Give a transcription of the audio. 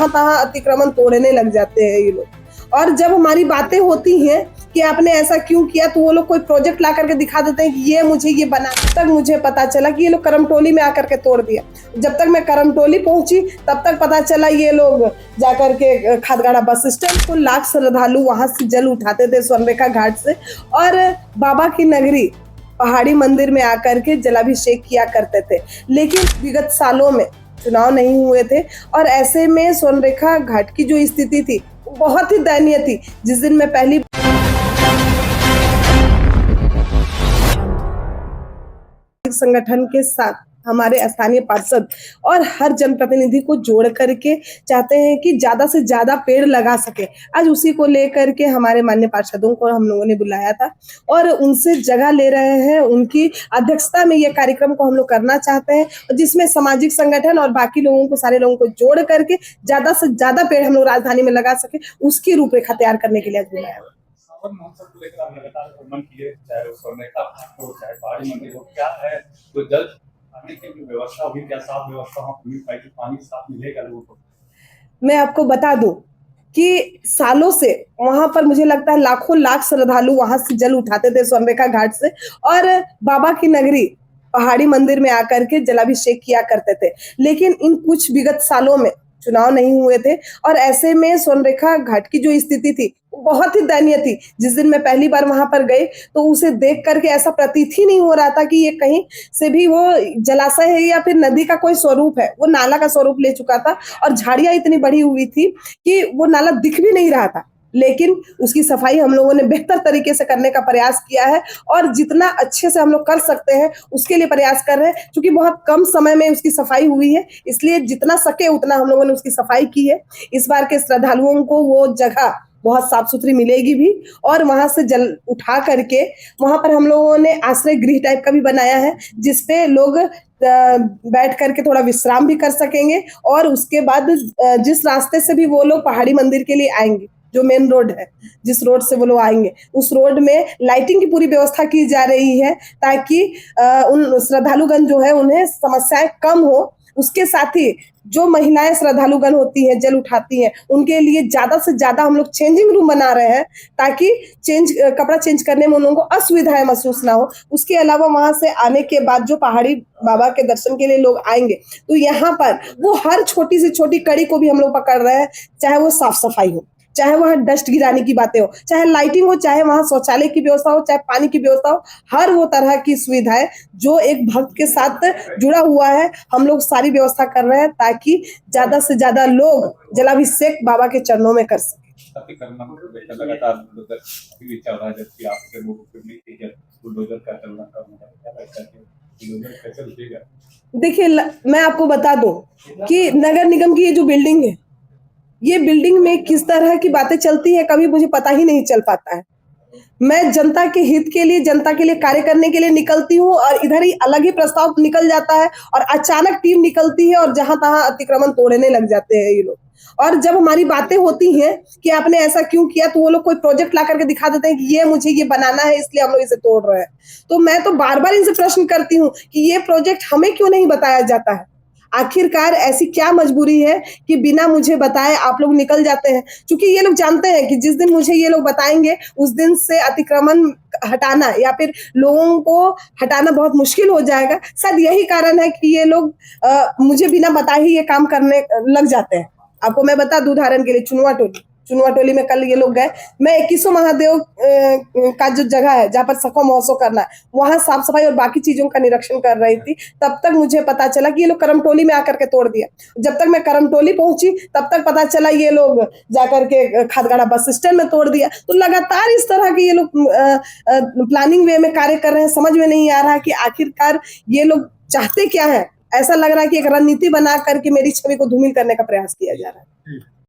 जहां तहां अतिक्रमण तोड़ने लग जाते हैं ये लोग। और जब हमारी बातें होती हैं कि आपने ऐसा क्यों किया, तो वो लोग कोई प्रोजेक्ट ला करके दिखा देते हैं कि ये मुझे ये बना। तब मुझे पता चला कि ये लोग करमटोली में आकर के तोड़ दिया। जब तक मैं करमटोली पहुंची तब तक पता चला ये लोग जाकर के खादगाड़ा बस स्टैंड को लाख श्रद्धालु वहां से जल उठाते थे स्वर्णरेखा घाट से, और बाबा की नगरी पहाड़ी मंदिर में आकर के जलाभिषेक किया करते थे। लेकिन विगत सालों में चुनाव नहीं हुए थे और ऐसे में स्वर्णरेखा घाट की जो स्थिति थी बहुत ही दयनीय थी। जिस दिन मैं पहली संगठन के साथ हमारे स्थानीय पार्षद और हर जनप्रतिनिधि को जोड़ करके चाहते हैं कि ज्यादा से ज्यादा पेड़ लगा सके। आज उसी को लेकर के हमारे माननीय पार्षदों को हम लोगों ने बुलाया था और उनसे जगह ले रहे हैं। उनकी अध्यक्षता में ये कार्यक्रम को हम लोग करना चाहते हैं, जिसमें सामाजिक संगठन और बाकी लोगों को, सारे लोगों को जोड़ करके ज्यादा से ज्यादा पेड़ हम लोग राजधानी में लगा सके, उसकी रूपरेखा तैयार करने के लिए आज बुलाया। महोत्सव को लेकर आप लगातार भ्रमण किए, चाहे स्वर्णरेखा हो चाहे पहाड़ी मंदिर हो, क्या है तो जल आने की जो व्यवस्था होगी, क्या साफ व्यवस्था हो, पानी साफ मिलेगा लोगों को? मैं आपको बता दूं कि सालों से वहां पर मुझे लगता है लाखों लाख श्रद्धालु वहां से जल उठाते थे स्वर्णरेखा घाट से, और बाबा की नगरी पहाड़ी मंदिर में आकर के जलाभिषेक किया करते थे। लेकिन इन कुछ विगत सालों में चुनाव नहीं हुए थे और ऐसे में स्वर्णरेखा घाट की जो स्थिति थी बहुत ही दयनीय थी। जिस दिन मैं पहली बार वहां पर गई तो उसे देख करके ऐसा प्रतीत ही नहीं हो रहा था कि ये कहीं से भी वो जलाशय है या फिर नदी का कोई स्वरूप है। वो नाला का स्वरूप ले चुका था और झाड़ियां इतनी बड़ी हुई थी कि वो नाला दिख भी नहीं रहा था। लेकिन उसकी सफाई हम लोगों ने बेहतर तरीके से करने का प्रयास किया है और जितना अच्छे से हम लोग कर सकते हैं उसके लिए प्रयास कर रहे हैं। क्योंकि बहुत कम समय में उसकी सफाई हुई है, इसलिए जितना सके उतना हम लोगों ने उसकी सफाई की है। इस बार के श्रद्धालुओं को वो जगह बहुत साफ सुथरी मिलेगी भी, और वहां से जल उठा करके वहां पर हम लोगों ने आश्रय गृह टाइप का भी बनाया है, जिसपे लोग बैठ करके थोड़ा विश्राम भी कर सकेंगे। और उसके बाद जिस रास्ते से भी वो लोग पहाड़ी मंदिर के लिए आएंगे, जो मेन रोड है, जिस रोड से वो लोग आएंगे, उस रोड में लाइटिंग की पूरी व्यवस्था की जा रही है ताकि उन श्रद्धालुगण जो है उन्हें समस्याएं कम हो। उसके साथ ही जो महिलाएं श्रद्धालुगण होती हैं, जल उठाती हैं, उनके लिए ज्यादा से ज्यादा हम लोग चेंजिंग रूम बना रहे हैं ताकि कपड़ा चेंज करने में उन लोगों को असुविधाएं महसूस ना हो। उसके अलावा वहां से आने के बाद जो पहाड़ी बाबा के दर्शन के लिए लोग आएंगे तो यहाँ पर वो हर छोटी से छोटी कड़ी को भी हम लोग पकड़ रहे हैं, चाहे वो साफ सफाई हो, चाहे वहां डस्ट गिराने की बातें हो, चाहे लाइटिंग हो, चाहे वहां शौचालय की व्यवस्था हो, चाहे पानी की व्यवस्था हो, हर वो तरह की सुविधाएं जो एक भक्त के साथ जुड़ा हुआ है हम लोग सारी व्यवस्था कर रहे हैं ताकि ज्यादा से ज्यादा लोग जलाभिषेक बाबा के चरणों में कर सके। देखिए, मैं आपको बता दूं कि नगर निगम की ये जो बिल्डिंग है, ये बिल्डिंग में किस तरह की बातें चलती है कभी मुझे पता ही नहीं चल पाता है। मैं जनता के हित के लिए, जनता के लिए कार्य करने के लिए निकलती हूँ और इधर ही अलग ही प्रस्ताव निकल जाता है और अचानक टीम निकलती है और जहां तहां अतिक्रमण तोड़ने लग जाते हैं ये लोग। और जब हमारी बातें होती हैं कि आपने ऐसा क्यों किया, तो वो लोग कोई प्रोजेक्ट ला करके दिखा देते हैं कि ये मुझे ये बनाना है इसलिए हम लोग इसे तोड़ रहे हैं। तो मैं तो बार बार इनसे प्रश्न करती हूँ कि ये प्रोजेक्ट हमें क्यों नहीं बताया जाता है। आखिरकार ऐसी क्या मजबूरी है कि बिना मुझे बताए आप लोग निकल जाते हैं। क्योंकि ये लोग जानते हैं कि जिस दिन मुझे ये लोग बताएंगे उस दिन से अतिक्रमण हटाना या फिर लोगों को हटाना बहुत मुश्किल हो जाएगा। शायद यही कारण है कि ये लोग मुझे बिना बताए ही ये काम करने लग जाते हैं। आपको मैं बता दूं, उदाहरण के लिए चुनुआ टोली में कल ये लोग गए। मैं 21 महादेव का जो जगह है जहाँ पर सखो महोत्सव करना है, वहां साफ सफाई और बाकी चीजों का निरीक्षण कर रही थी। तब तक मुझे पता चला कि ये लोग करमटोली में आकर के तोड़ दिया। जब तक मैं करमटोली पहुंची तब तक पता चला ये लोग जाकर के खादगाड़ा बस स्टैंड में तोड़ दिया। तो लगातार इस तरह के ये लोग प्लानिंग वे में कार्य कर रहे हैं। समझ में नहीं आ रहा कि आखिरकार ये लोग चाहते क्या है। ऐसा लग रहा है कि एक रणनीति बना करके मेरी छवि को धूमिल करने का प्रयास किया जा रहा है।